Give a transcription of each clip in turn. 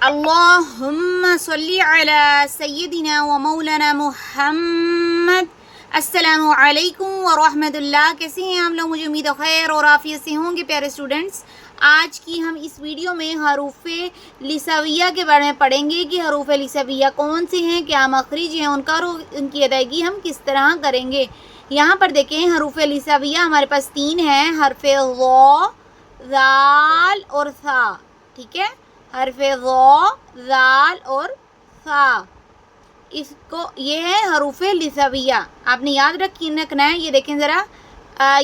اللہم صلی علی سیدنا و مولانا محمد۔ السلام علیکم ورحمۃ اللہ۔ کیسے ہیں آپ لوگ؟ مجھے امید ہے خیر اور عافیت سے ہوں گے پیارے اسٹوڈنٹس۔ آج کی ہم اس ویڈیو میں حروف لسانیہ کے بارے میں پڑھیں گے کہ حروف لسانیہ کون سے ہیں، کیا مخرج ہیں ان کا، اور ان کی ادائیگی ہم کس طرح کریں گے۔ یہاں پر دیکھیں حروف لسانیہ ہمارے پاس 3 ہیں، حرف غ، ذال اور ثا۔ ٹھیک ہے، حرف غ، ذال اور ثا، اس کو یہ ہے حروف لسانیہ۔ آپ نے یاد رکھنا ہے۔ یہ دیکھیں ذرا،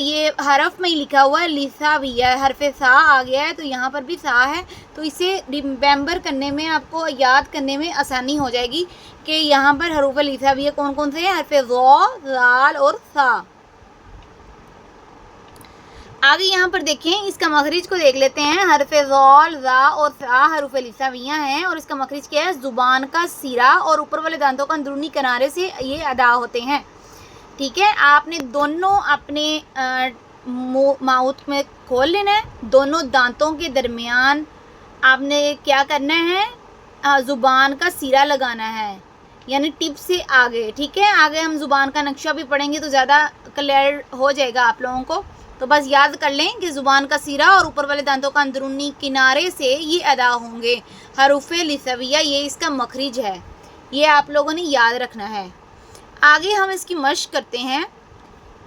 یہ حرف میں ہی لکھا ہوا ہے لسانیہ، حرف ثا آ گیا ہے تو یہاں پر بھی ثا ہے، تو اسے ریمبر کرنے میں، آپ کو یاد کرنے میں آسانی ہو جائے گی کہ یہاں پر حروف لسانیہ کون کون سے ہیں، حرف غ، ذال اور ثا۔ آگے یہاں پر دیکھیں اس کا مخرج کو دیکھ لیتے ہیں۔ حرف ذال، ذا اور ثا حروف لسانیہ ہیں، اور اس کا مخرج کیا ہے؟ زبان کا سرا اور اوپر والے دانتوں کا اندرونی کنارے سے یہ ادا ہوتے ہیں۔ ٹھیک ہے، آپ نے دونوں اپنے ماؤتھ میں کھول لینا ہے، دونوں دانتوں کے درمیان آپ نے کیا کرنا ہے؟ زبان کا سرا لگانا ہے، یعنی ٹپ سے آگے۔ ٹھیک ہے، آگے ہم زبان کا نقشہ بھی پڑھیں گے تو زیادہ کلیئر ہو جائے گا آپ لوگوں کو، تو بس یاد کر لیں کہ زبان کا سرا اور اوپر والے دانتوں کا اندرونی کنارے سے یہ ادا ہوں گے حروف لسانیہ، یہ اس کا مخرج ہے، یہ آپ لوگوں نے یاد رکھنا ہے۔ آگے ہم اس کی مشق کرتے ہیں۔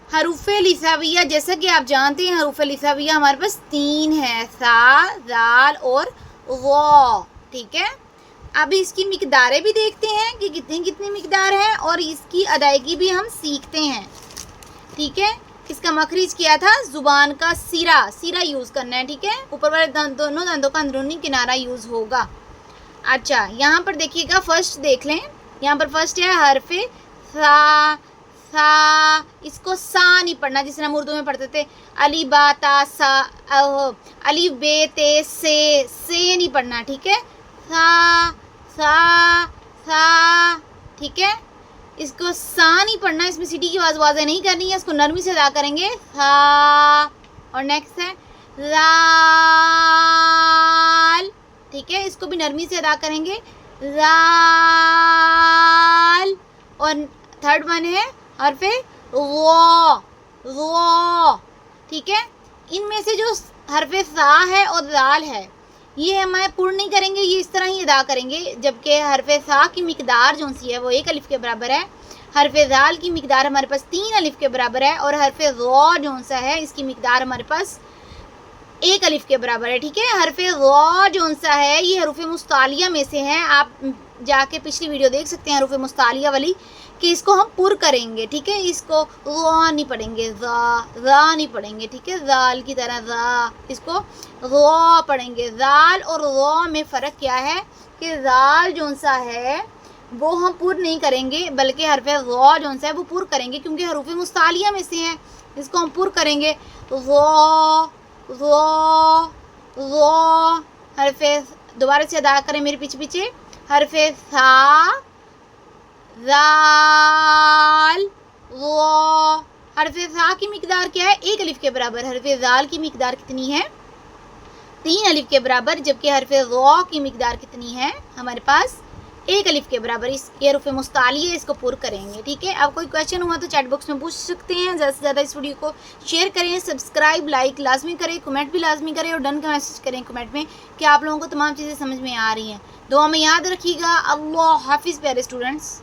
حروف لسانیہ جیسا کہ آپ جانتے ہیں حروف لسانیہ ہمارے پاس 3 ہیں، ثا، ذال اور غ۔ ٹھیک ہے، اب اس کی مقداریں بھی دیکھتے ہیں کہ کتنی مقدار ہے، اور اس کی ادائیگی بھی ہم سیکھتے ہیں۔ ٹھیک ہے، اس کا مخرج کیا تھا؟ زبان کا سرا یوز کرنا ہے۔ ٹھیک ہے، اوپر والے دونوں دانتوں کا اندرونی کنارہ یوز ہوگا۔ اچھا، یہاں پر دیکھیے گا، فرسٹ دیکھ لیں، یہاں پر فرسٹ ہے حرف ثا۔ ثا، اس کو سا نہیں پڑھنا جس طرح ہم اردو میں پڑھتے تھے، الف با تا سا، الف بے تے سے نہیں پڑھنا۔ ٹھیک ہے، ثا ثا ثا۔ ٹھیک ہے، اس کو سا نہیں پڑھنا، اس میں سٹی کی آواز واضح نہیں کرنی ہے، اس کو نرمی سے ادا کریں گے، ثا۔ اور نیکسٹ ہے ذال۔ ٹھیک ہے، اس کو بھی نرمی سے ادا کریں گے، ذال۔ اور تھرڈ ون ہے حرف غ۔ ٹھیک ہے، ان میں سے جو حرف ثا ہے اور ذال ہے یہ ہمیں پر نہیں کریں گے، یہ اس طرح ہی ادا کریں گے، جبکہ حرف ثا کی مقدار جو سی ہے وہ 1 الف کے برابر ہے، حرف ذال کی مقدار ہمارے پاس 3 الف کے برابر ہے، اور حرف غ جو سا ہے اس کی مقدار ہمارے پاس 1 الف کے برابر ہے۔ ٹھیک ہے، حرف غ جو سا ہے یہ حروف مستعلیہ میں سے ہے، آپ جا کے پچھلی ویڈیو دیکھ سکتے ہیں حروف مستعلیہ والی، کہ اس کو ہم پر کریں گے۔ ٹھیک ہے، اس کو غ نہیں پڑھیں گے، ذا نہیں پڑھیں گے۔ ٹھیک ہے، ذال کی طرح ذا، اس کو غ پڑھیں گے۔ ذال اور غ میں فرق کیا ہے کہ ذال جو سا ہے وہ ہم پر نہیں کریں گے، بلکہ حرف غ جو سا ہے وہ پر کریں گے، کیونکہ حروف مستعلیہ میں سے ہیں، اس کو ہم پر کریں گے، غ غ غ۔ حرف دوبارہ سے ادا کریں میرے پیچھے، حرف ثا، ذال، غ۔ حرف ثا کی مقدار کیا ہے؟ 1 الف کے برابر۔ حرف ذال کی مقدار کتنی ہے؟ 3 الف کے برابر، جبکہ حرف غ کی مقدار کتنی ہے ہمارے پاس؟ 1 الف کے برابر۔ اس یہ حروف مستعلیہ، اس کو پر کریں گے۔ ٹھیک ہے، اب کوئی کویشچن ہوا تو چیٹ باکس میں پوچھ سکتے ہیں۔ زیادہ سے زیادہ اس ویڈیو کو شیئر کریں، سبسکرائب، لائک لازمی کریں، کمنٹ بھی لازمی کریں، اور ڈن کا میسج کریں کمنٹ میں کہ آپ لوگوں کو تمام چیزیں سمجھ میں آ رہی ہیں۔ دعا میں یاد رکھیے گا۔ اللہ حافظ پیارے اسٹوڈنٹس۔